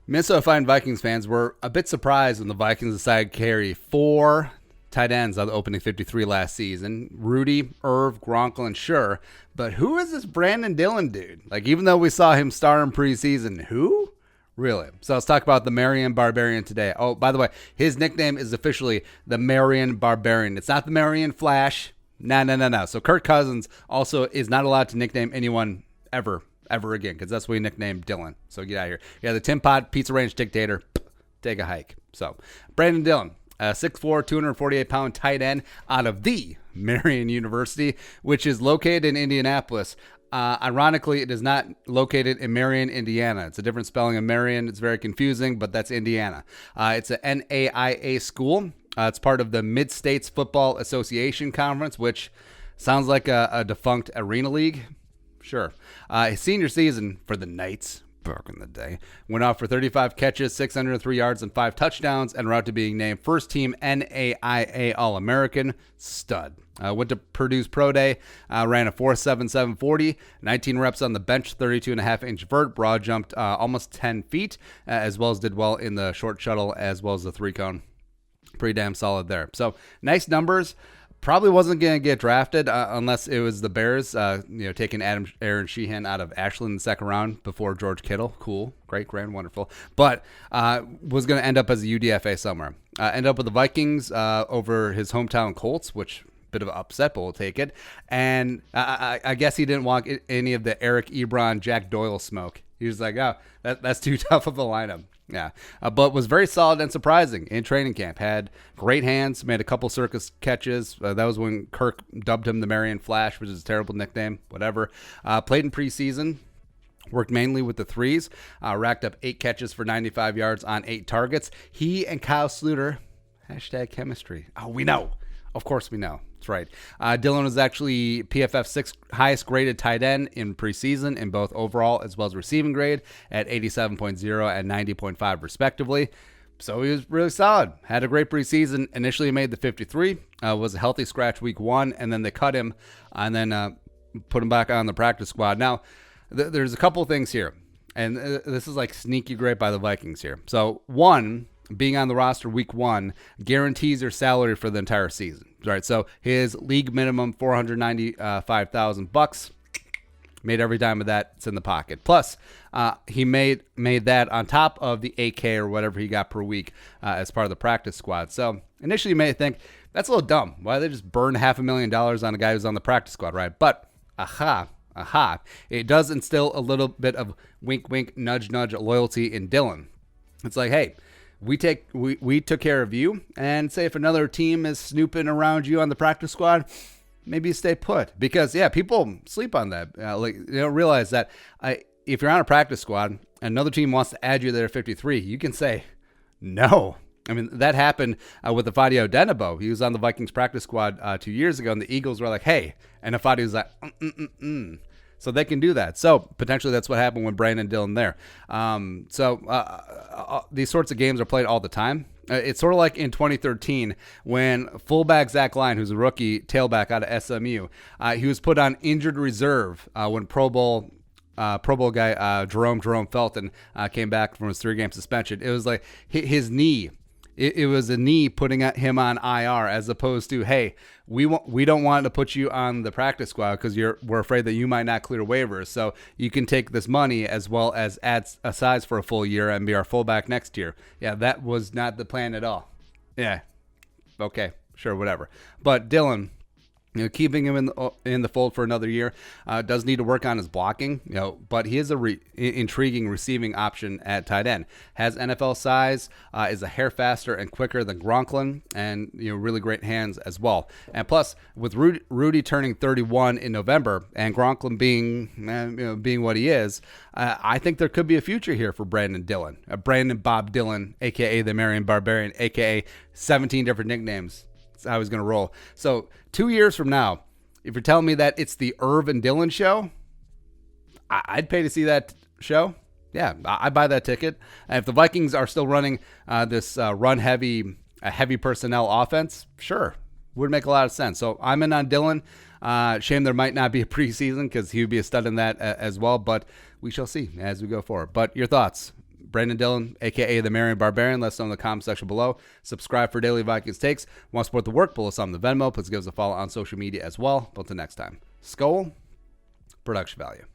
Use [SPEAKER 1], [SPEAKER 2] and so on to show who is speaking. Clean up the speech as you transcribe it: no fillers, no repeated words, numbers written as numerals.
[SPEAKER 1] Minnesota Fighting Vikings fans were a bit surprised when the Vikings decided to carry 4 tight ends on the opening 53 last season. Rudy, Irv, Gronkle, and Sure. But who is this Brandon Dillon dude? Like, even though we saw him star in preseason, who? Really? So let's talk about the Marian Barbarian today. Oh, by the way, his nickname is officially the Marian Barbarian. It's not the Marian Flash. No. So Kirk Cousins also is not allowed to nickname anyone ever again, because that's what he nicknamed Dillon. So get out of here. Yeah, the Tim Pot Pizza Ranch Dictator. Take a hike. So Brandon Dillon, 6'4", 248-pound tight end out of the Marian University, which is located in Indianapolis. Ironically, it is not located in Marion, Indiana. It's a different spelling of Marion. It's very confusing, but that's Indiana. It's an NAIA school. It's part of the Mid-States Football Association Conference, which sounds like a defunct arena league. Sure. His senior season for the Knights, back in the day, went off for 35 catches, 603 yards, and 5 touchdowns, and route to being named first-team NAIA All-American. Stud. Went to Purdue's Pro Day, ran a 4.77 40, 19 reps on the bench, 32.5-inch vert, broad jumped almost 10 feet, as well as did well in the short shuttle, as well as the 3-cone. Pretty damn solid there. So nice numbers. Probably wasn't going to get drafted unless it was the Bears, taking Aaron Sheehan out of Ashland in the second round before George Kittle. Cool, great, grand, wonderful. But was going to end up as a UDFA somewhere. End up with the Vikings over his hometown Colts, which bit of an upset, but we'll take it. And I guess he didn't want any of the Eric Ebron, Jack Doyle smoke. He was like, oh, that's too tough of a lineup. Yeah, but was very solid and surprising in training camp. Had great hands, made a couple circus catches. That was when Kirk dubbed him the Marian Flash, which is a terrible nickname, whatever. Played in preseason, worked mainly with the threes, racked up 8 catches for 95 yards on 8 targets. He and Kyle Sluter, #chemistry. Oh, we know. Of course we know. That's right. Dillon was actually PFF's 6th highest graded tight end in preseason in both overall as well as receiving grade at 87.0 and 90.5 respectively. So he was really solid. Had a great preseason. Initially made the 53. Was a healthy scratch week 1, and then they cut him and then put him back on the practice squad. Now, there's a couple things here, and this is like sneaky great by the Vikings here. So, one, being on the roster week 1 guarantees your salary for the entire season. Right, so his league minimum $495,000. Made every dime of that. It's in the pocket. Plus, he made that on top of the 8K or whatever he got per week as part of the practice squad. So initially, you may think that's a little dumb. Why they just burn $500,000 on a guy who's on the practice squad, right? But it does instill a little bit of wink, wink, nudge, nudge loyalty in Dillon. It's like, hey, we took care of you, and say if another team is snooping around you on the practice squad, maybe you stay put. Because, yeah, people sleep on that. They don't realize that if you're on a practice squad and another team wants to add you to their 53, you can say no. I mean, that happened with Afadio Denabo. He was on the Vikings practice squad 2 years ago, and the Eagles were like, hey. And Afadio was like, So they can do that. So potentially that's what happened with Brandon Dillon there. These sorts of games are played all the time. It's sort of like in 2013 when fullback Zach Line, who's a rookie tailback out of SMU, he was put on injured reserve when Pro Bowl guy Jerome Felton came back from his 3-game suspension. It was like his knee. It was a knee putting him on IR as opposed to, hey, we don't want to put you on the practice squad because we're afraid that you might not clear waivers. So you can take this money as well as add a size for a full year and be our fullback next year. Yeah, that was not the plan at all. Yeah, okay, sure, whatever. But Dillon, keeping him in the fold for another year, does need to work on his blocking, but he is a intriguing receiving option at tight end. Has NFL size, is a hair faster and quicker than Gronklen, and really great hands as well. And plus, with Rudy turning 31 in November and Gronklen being what he is, I think there could be a future here for Brandon Dillon, Brandon Bob Dillon, aka the Marian Barbarian, aka 17 different nicknames. That's how he's going to roll. So 2 years from now, if you're telling me that it's the Irv and Dillon show, I'd pay to see that show. Yeah, I'd buy that ticket. And if the Vikings are still running this run-heavy, heavy personnel offense, sure, would make a lot of sense. So I'm in on Dillon. Shame there might not be a preseason because he would be a stud in that as well. But we shall see as we go forward. But your thoughts? Brandon Dillon, a.k.a. the Marian Barbarian. Let us know in the comment section below. Subscribe for daily Vikings takes. Want to support the work? Pull us on the Venmo. Please give us a follow on social media as well. Until next time. Skol. Production value.